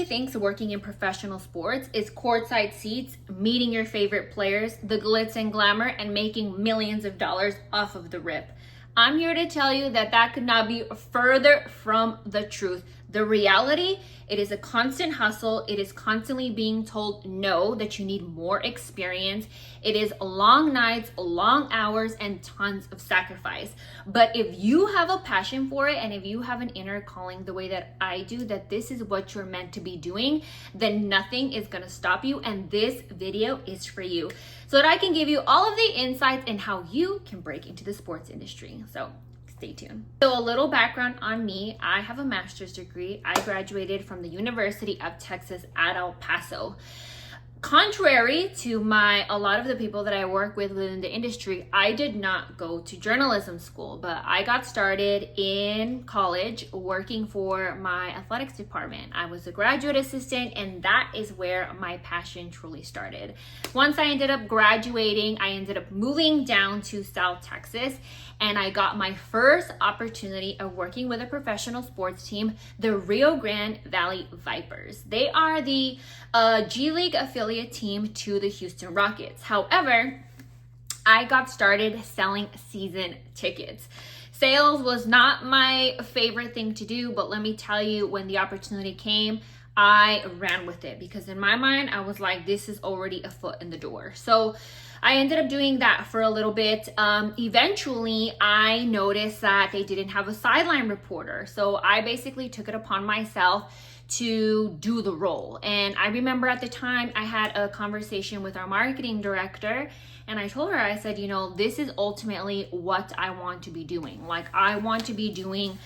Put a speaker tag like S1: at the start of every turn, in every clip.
S1: thinks working in professional sports is courtside seats, meeting your favorite players, the glitz and glamour, and making millions of dollars off of the rip. I'm here to tell you that that could not be further from the truth. The reality, it is a constant hustle. It is constantly being told no, that you need more experience. It is long nights, long hours, and tons of sacrifice. But if you have a passion for it, and if you have an inner calling the way that I do, that this is what you're meant to be doing, then nothing is gonna stop you. And this video is for you, so that I can give you all of the insights and how you can break into the sports industry. So stay tuned. So a little background on me. I have a master's degree. I graduated from the University of Texas at El Paso. Contrary to a lot of the people that I work with within the industry, I did not go to journalism school, but I got started in college working for my athletics department. I was a graduate assistant, and that is where my passion truly started. Once I ended up graduating, I ended up moving down to South Texas, and I got my first opportunity of working with a professional sports team, the Rio Grande Valley Vipers. They are the G League affiliate team to the Houston Rockets. However, I got started selling season tickets. Sales was not my favorite thing to do, but let me tell you, when the opportunity came, I ran with it, because in my mind, I was like, this is already a foot in the door. So I ended up doing that for a little bit. Eventually, I noticed that they didn't have a sideline reporter. So I basically took it upon myself to do the role. And I remember at the time I had a conversation with our marketing director, and I told her, I said, you know, this is ultimately what I want to be doing. Like, I want to be doing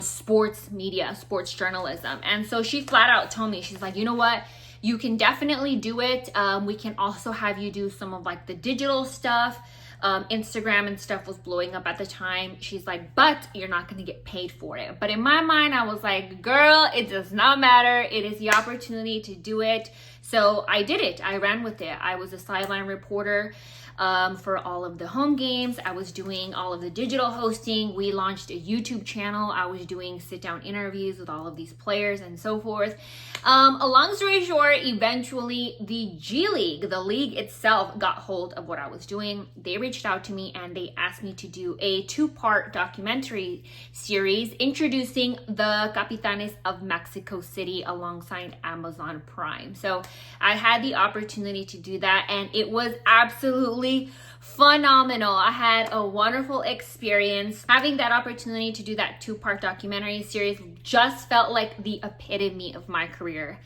S1: sports media, sports journalism. And so she flat out told me, she's like, you know what? You can definitely do it. We can also have you do some of like the digital stuff. Instagram and stuff was blowing up at the time. She's like, but you're not going to get paid for it. But in my mind, I was like, girl, it does not matter. It is the opportunity to do it. So I did it. I ran with it. I was a sideline reporter for all of the home games. I was doing all of the digital hosting. We launched a YouTube channel. I was doing sit-down interviews with all of these players and so forth. A long story short, eventually the G League, the league itself, got hold of what I was doing. They reached out to me and they asked me to do a 2-part documentary series introducing the Capitanes of Mexico City alongside Amazon Prime. So I had the opportunity to do that, and it was absolutely phenomenal. I had a wonderful experience. Having that opportunity to do that 2-part documentary series just felt like the epitome of my career.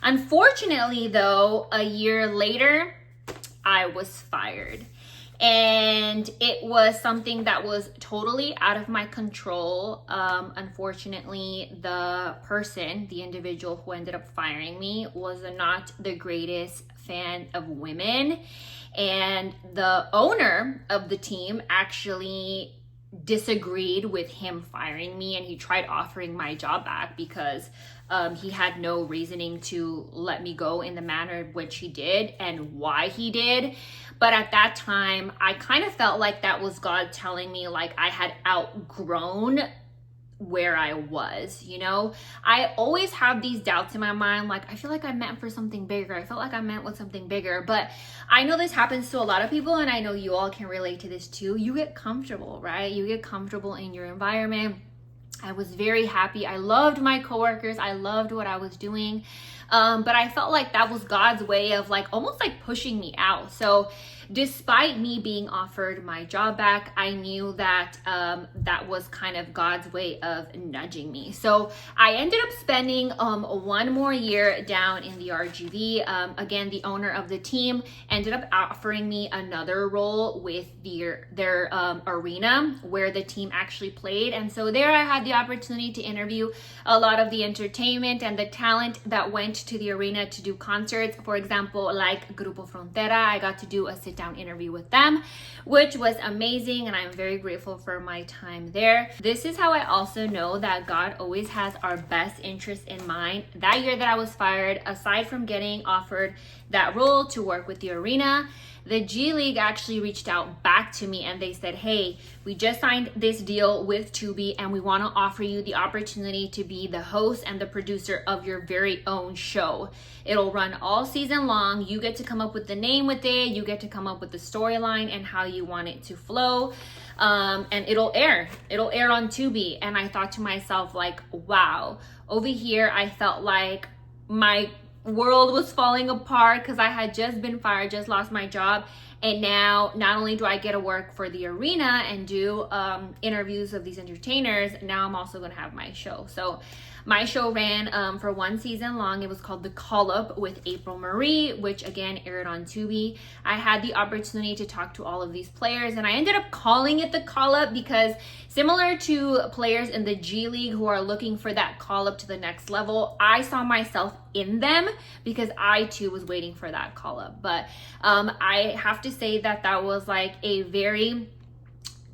S1: Unfortunately, though, a year later, I was fired. And it was something that was totally out of my control. Unfortunately, the individual who ended up firing me was not the greatest fan of women. And the owner of the team actually disagreed with him firing me, and he tried offering my job back because he had no reasoning to let me go in the manner in which he did and why he did. But at that time, I kind of felt like that was God telling me like I had outgrown where I was, you know? I always have these doubts in my mind, like I feel like I'm meant for something bigger. I felt like I'm meant with something bigger. But I know this happens to a lot of people, and I know you all can relate to this too. You get comfortable, right? You get comfortable in your environment. I was very happy. I loved my coworkers. I loved what I was doing. But I felt like that was God's way of like almost like pushing me out. So despite me being offered my job back, I knew that that was kind of God's way of nudging me. So I ended up spending 1 more year down in the RGV. Again, the owner of the team ended up offering me another role with their arena where the team actually played. And so there I had the opportunity to interview a lot of the entertainment and the talent that went to the arena to do concerts. For example, like Grupo Frontera, I got to do a sit-down interview with them, which was amazing, and I'm very grateful for my time there. This is how I also know that God always has our best interest in mind. That year that I was fired, aside from getting offered that role to work with the arena, the G League actually reached out back to me and they said, hey, we just signed this deal with Tubi and we want to offer you the opportunity to be the host and the producer of your very own show. It'll run all season long. You get to come up with the name with it. You get to come up with the storyline and how you want it to flow. And it'll air on Tubi. And I thought to myself, like, wow, over here, I felt like my world was falling apart because I had just been fired, just lost my job. And now not only do I get to work for the arena and do interviews of these entertainers, now I'm also going to have my show. So my show ran for one season long. It was called The Call Up with April Marie, which again aired on Tubi. I had the opportunity to talk to all of these players, and I ended up calling it The Call Up because similar to players in the G League who are looking for that call up to the next level, I saw myself in them because I too was waiting for that call up. But I have to say that was like a very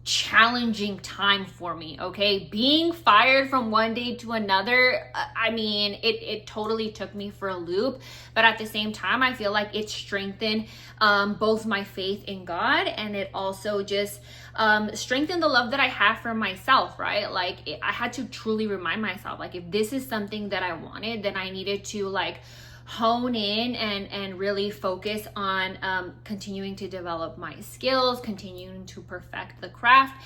S1: challenging time for me. Okay, being fired from one day to another, I mean, it totally took me for a loop, but at the same time I feel like it strengthened both my faith in God, and it also just strengthened the love that I have for myself, right? Like I had to truly remind myself, like, if this is something that I wanted, then I needed to like hone in and really focus on continuing to develop my skills, continuing to perfect the craft.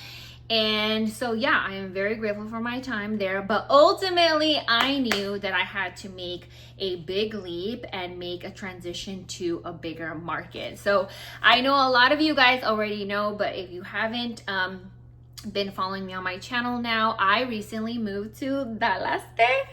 S1: And so yeah, I am very grateful for my time there, but ultimately I knew that I had to make a big leap and make a transition to a bigger market. So I know a lot of you guys already know, but if you haven't been following me on my channel now, I recently moved to Dallas, Texas.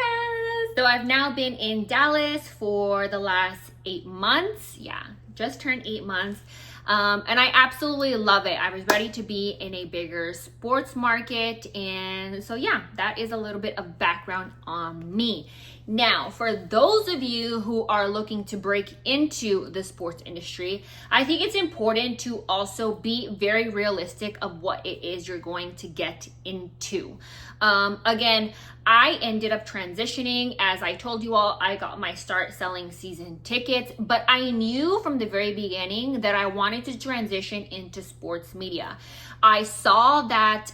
S1: So I've now been in Dallas for the last 8 months. Yeah, just turned 8 months. And I absolutely love it. I was ready to be in a bigger sports market. And so yeah, that is a little bit of background on me. Now, for those of you who are looking to break into the sports industry, I think it's important to also be very realistic of what it is you're going to get into. Again, I ended up transitioning. As I told you all, I got my start selling season tickets, but I knew from the very beginning that I wanted to transition into sports media. I saw that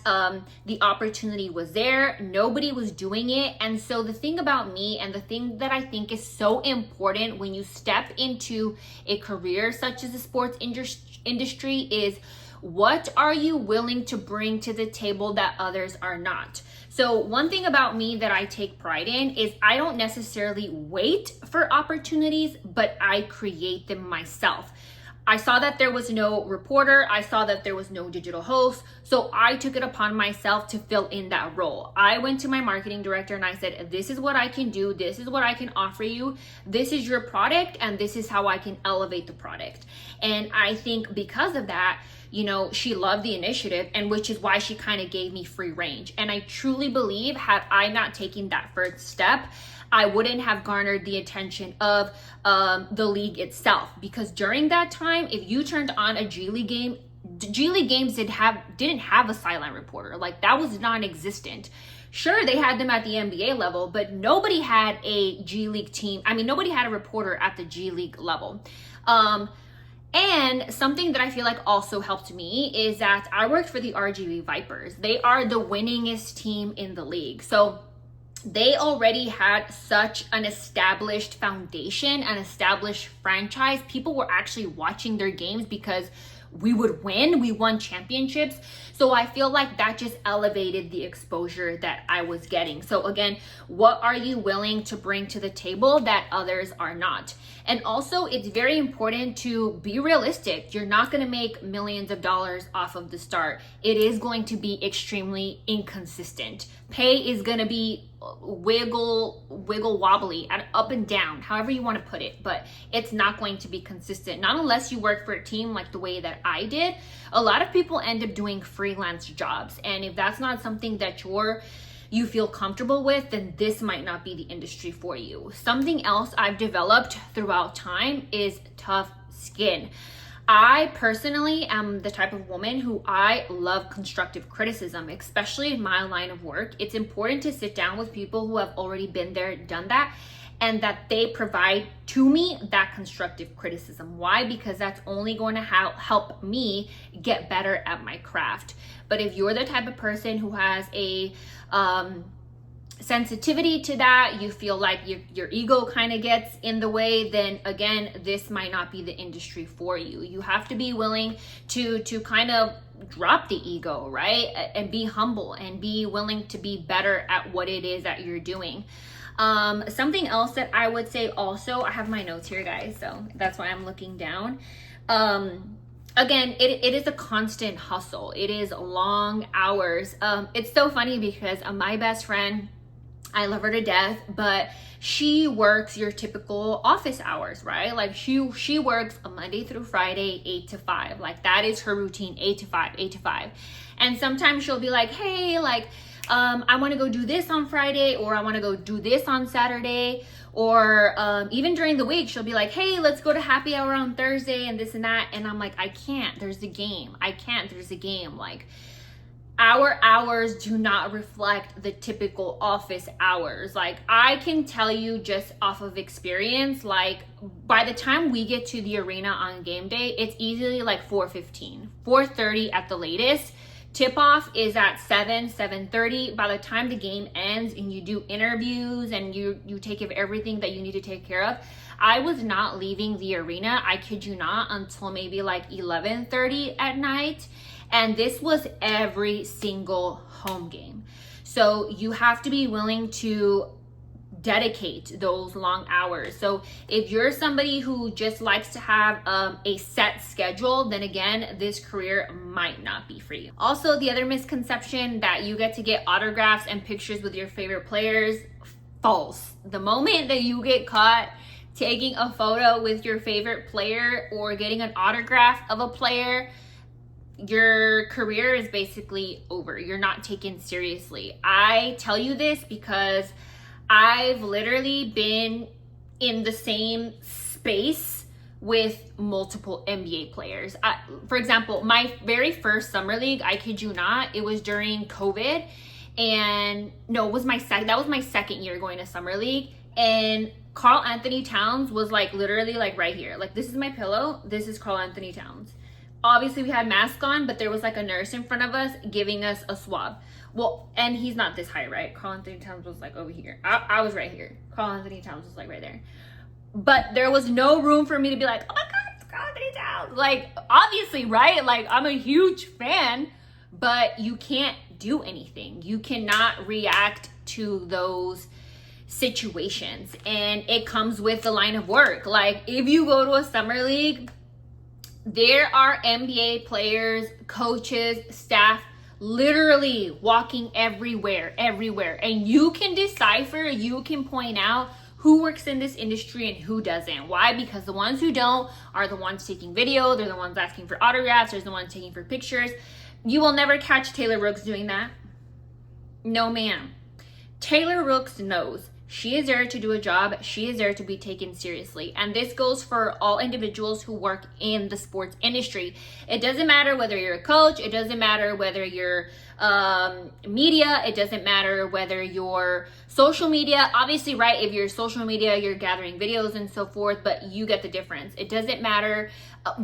S1: the opportunity was there. Nobody was doing it. And so the thing about me, and the thing that I think is so important when you step into a career such as the sports industry is, what are you willing to bring to the table that others are not? So one thing about me that I take pride in is I don't necessarily wait for opportunities, but I create them myself. I saw that there was no reporter. I saw that there was no digital host. So I took it upon myself to fill in that role. I went to my marketing director and I said, this is what I can do. This is what I can offer you. This is your product, and this is how I can elevate the product. And I think because of that, you know, she loved the initiative, and which is why she kind of gave me free range. And I truly believe, had I not taken that first step, I wouldn't have garnered the attention of the league itself. Because during that time, if you turned on a G League game, G League games didn't have a sideline reporter. Like, that was non-existent. Sure, they had them at the NBA level, but nobody had a G League team. I mean, nobody had a reporter at the G League level. And something that I feel like also helped me is that I worked for the RGV Vipers. They are the winningest team in the league. So they already had such an established foundation, an established franchise. People were actually watching their games because we would win. We won championships. So I feel like that just elevated the exposure that I was getting. So again, what are you willing to bring to the table that others are not? And also, it's very important to be realistic. You're not going to make millions of dollars off of the start. It is going to be extremely inconsistent. Pay is going to be wiggle wobbly, up and down, however you want to put it, but it's not going to be consistent, not unless you work for a team like the way that I did. A lot of people end up doing freelance jobs, and if that's not something that you feel comfortable with, then this might not be the industry for you. Something else I've developed throughout time is tough skin. I personally am the type of woman who I love constructive criticism, especially in my line of work. It's important to sit down with people who have already been there, done that, and that they provide to me that constructive criticism. Why? Because that's only going to help me get better at my craft. But if you're the type of person who has a sensitivity to that, you feel like your ego kind of gets in the way, then again, this might not be the industry for you. You have to be willing to kind of drop the ego, right? And be humble and be willing to be better at what it is that you're doing. Something else that I would say also, I have my notes here, guys, so that's why I'm looking down. Again, it is a constant hustle. It is long hours. It's so funny because my best friend, I love her to death, but she works your typical office hours, right? Like she works a Monday through Friday, 8 to 5. Like that is her routine, 8 to 5, 8 to 5. And sometimes she'll be like, hey, like, I want to go do this on Friday, or I want to go do this on Saturday, or even during the week, she'll be like, hey, let's go to happy hour on Thursday and this and that. And I'm like, I can't, there's a game. There's a game. Like, our hours do not reflect the typical office hours. Like, I can tell you just off of experience, like by the time we get to the arena on game day, it's easily like 4:15, 4:30 at the latest. Tip off is at 7:30. By the time the game ends and you do interviews and you take care of everything that you need to take care of, I was not leaving the arena, I kid you not, until maybe like 11:30 at night. And this was every single home game. So you have to be willing to dedicate those long hours. So if you're somebody who just likes to have a set schedule, then again, this career might not be for you. Also, the other misconception that you get to get autographs and pictures with your favorite players, false. The moment that you get caught taking a photo with your favorite player or getting an autograph of a player, your career is basically over. You're not taken seriously. I tell you this because I've literally been in the same space with multiple NBA players. For example, my very first summer league, I kid you not, it was during COVID, and no, it was that was my second year going to summer league, and Karl Anthony Towns was like literally like right here. Like, this is my pillow, this is Karl Anthony Towns. Obviously we had masks on, but there was like a nurse in front of us giving us a swab. Well, and he's not this high, right? Karl Anthony Towns was like over here. I was right here. Karl Anthony Towns was like right there. But there was no room for me to be like, oh my God, it's Karl Anthony Towns. Like, obviously, right? Like, I'm a huge fan, but you can't do anything. You cannot react to those situations. And it comes with the line of work. Like, if you go to a summer league, there are NBA players, coaches, staff, literally walking everywhere. And you can decipher, you can point out who works in this industry and who doesn't. Why? Because the ones who don't are the ones taking video, they're the ones asking for autographs, there's the ones taking for pictures. You will never catch Taylor Rooks doing that. No, ma'am. Taylor Rooks knows she is there to do a job. She is there to be taken seriously. And this goes for all individuals who work in the sports industry. It doesn't matter whether you're a coach. It doesn't matter whether you're media. It doesn't matter whether you're social media. Obviously, right, if you're social media, you're gathering videos and so forth, but you get the difference. It doesn't matter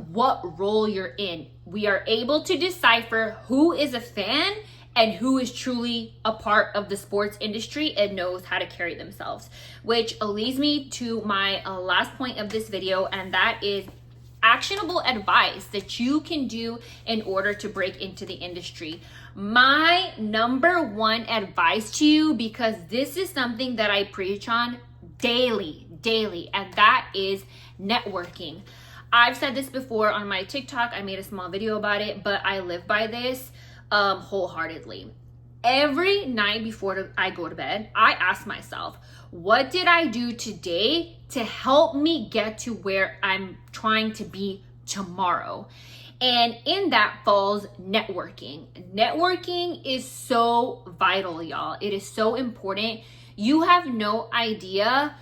S1: what role you're in. We are able to decipher who is a fan and who is truly a part of the sports industry and knows how to carry themselves. Which leads me to my last point of this video, and that is actionable advice that you can do in order to break into the industry. My number one advice to you, because this is something that I preach on daily, and that is networking. I've said this before on my TikTok. I made a small video about it, but I live by this wholeheartedly. Every night before I go to bed, I ask myself, what did I do today to help me get to where I'm trying to be tomorrow? And in that falls networking. Networking is so vital, y'all. It is so important. You have no idea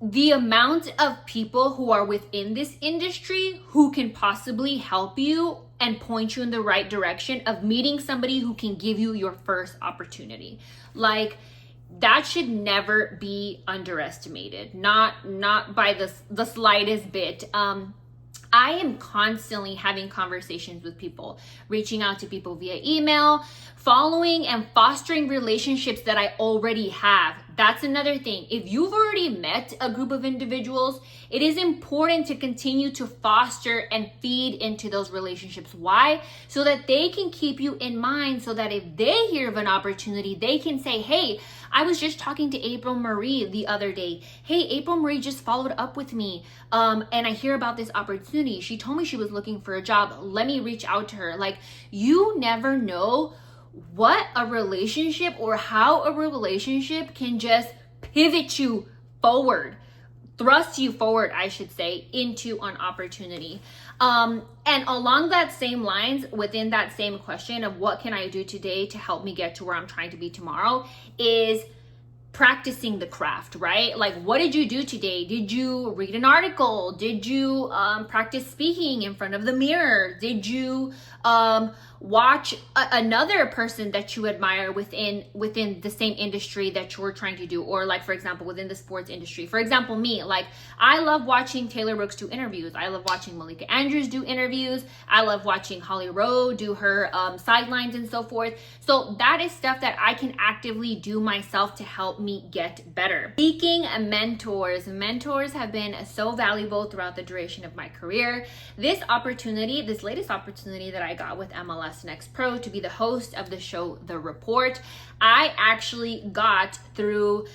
S1: the amount of people who are within this industry who can possibly help you and point you in the right direction of meeting somebody who can give you your first opportunity. Like, that should never be underestimated, not by the slightest bit. I am constantly having conversations with people, reaching out to people via email, following and fostering relationships that I already have. That's another thing. If you've already met a group of individuals, it is important to continue to foster and feed into those relationships. Why? So that they can keep you in mind, so that if they hear of an opportunity, they can say, hey, I was just talking to April Marie the other day. Hey, April Marie just followed up with me, and I hear about this opportunity. She told me she was looking for a job. Let me reach out to her. Like, you never know what a relationship or how a relationship can just pivot you forward, thrust you forward, I should say, into an opportunity. And along that same lines, within that same question of what can I do today to help me get to where I'm trying to be tomorrow, is practicing the craft, right? Like, what did you do today? Did you read an article? Did you practice speaking in front of the mirror? Did you watch another person that you admire within the same industry that you're trying to do? Or like, for example, within the sports industry. For example, me, like, I love watching Taylor Brooks do interviews. I love watching Malika Andrews do interviews. I love watching Holly Rowe do her sidelines and so forth. So that is stuff that I can actively do myself to help me get better. Seeking mentors. Mentors have been so valuable throughout the duration of my career. This latest opportunity that I got with MLS Next Pro to be the host of the show The Report, I actually got through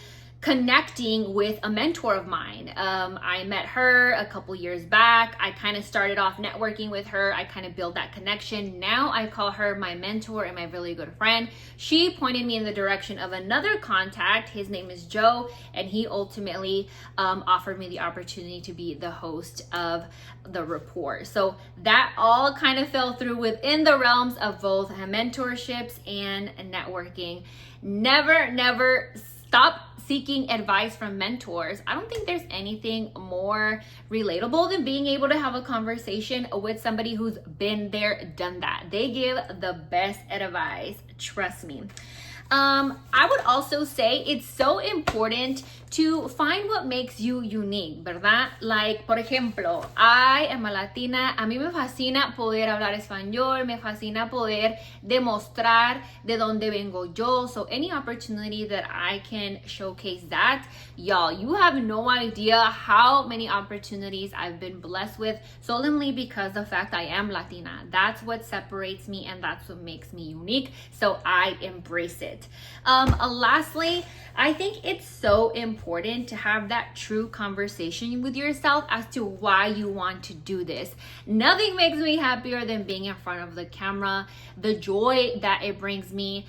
S1: connecting with a mentor of mine. I met her a couple years back. I kind of started off networking with her. I kind of built that connection. Now I call her my mentor and my really good friend. She pointed me in the direction of another contact. His name is Joe, and he ultimately offered me the opportunity to be the host of The Report. So that all kind of fell through within the realms of both mentorships and networking. Never stop seeking advice from mentors. I don't think there's anything more relatable than being able to have a conversation with somebody who's been there, done that. They give the best advice, trust me. I would also say it's so important to find what makes you unique, ¿verdad? Like, por ejemplo, I am a Latina. A mí me fascina poder hablar español. Me fascina poder demostrar de dónde vengo yo. So any opportunity that I can showcase that, y'all, you have no idea how many opportunities I've been blessed with solely because the fact I am Latina. That's what separates me, and that's what makes me unique. So I embrace it. Lastly, I think it's so important to have that true conversation with yourself as to why you want to do this. Nothing makes me happier than being in front of the camera, the joy that it brings me,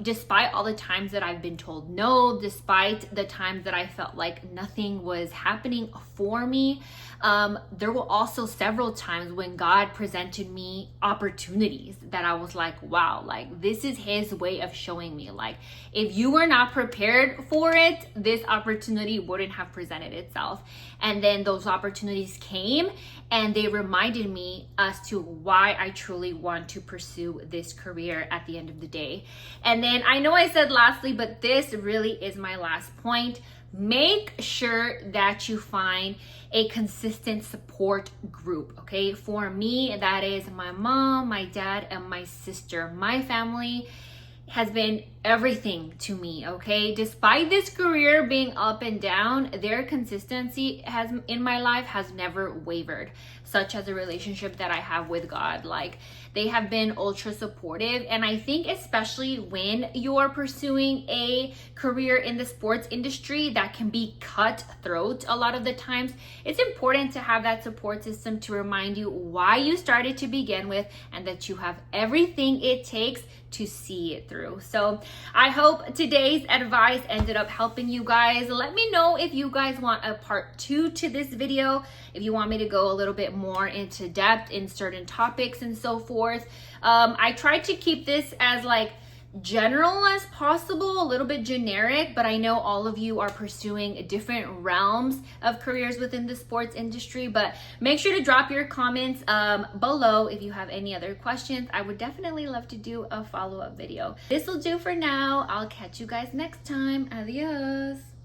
S1: despite all the times that I've been told no, despite the times that I felt like nothing was happening for me. There were also several times when God presented me opportunities that I was like, wow, like, this is his way of showing me, like, if you were not prepared for it, this opportunity wouldn't have presented itself. And then those opportunities came, and they reminded me as to why I truly want to pursue this career at the end of the day. And then I know I said lastly, but this really is my last point. Make sure that you find a consistent support group, okay? For me, that is my mom, my dad, and my sister. My family has been everything to me, okay? Despite this career being up and down, their consistency in my life has never wavered, such as a relationship that I have with God. Like, they have been ultra supportive, and I think especially when you're pursuing a career in the sports industry that can be cutthroat a lot of the times, it's important to have that support system to remind you why you started to begin with, and that you have everything it takes to see it through. So I hope today's advice ended up helping you guys. Let me know if you guys want a part 2 to this video, if you want me to go a little bit more into depth in certain topics and so forth. I tried to keep this as like general as possible, a little bit generic, but I know all of you are pursuing different realms of careers within the sports industry. But make sure to drop your comments below if you have any other questions. I would definitely love to do a follow-up video. This will do for now. I'll catch you guys next time. Adios.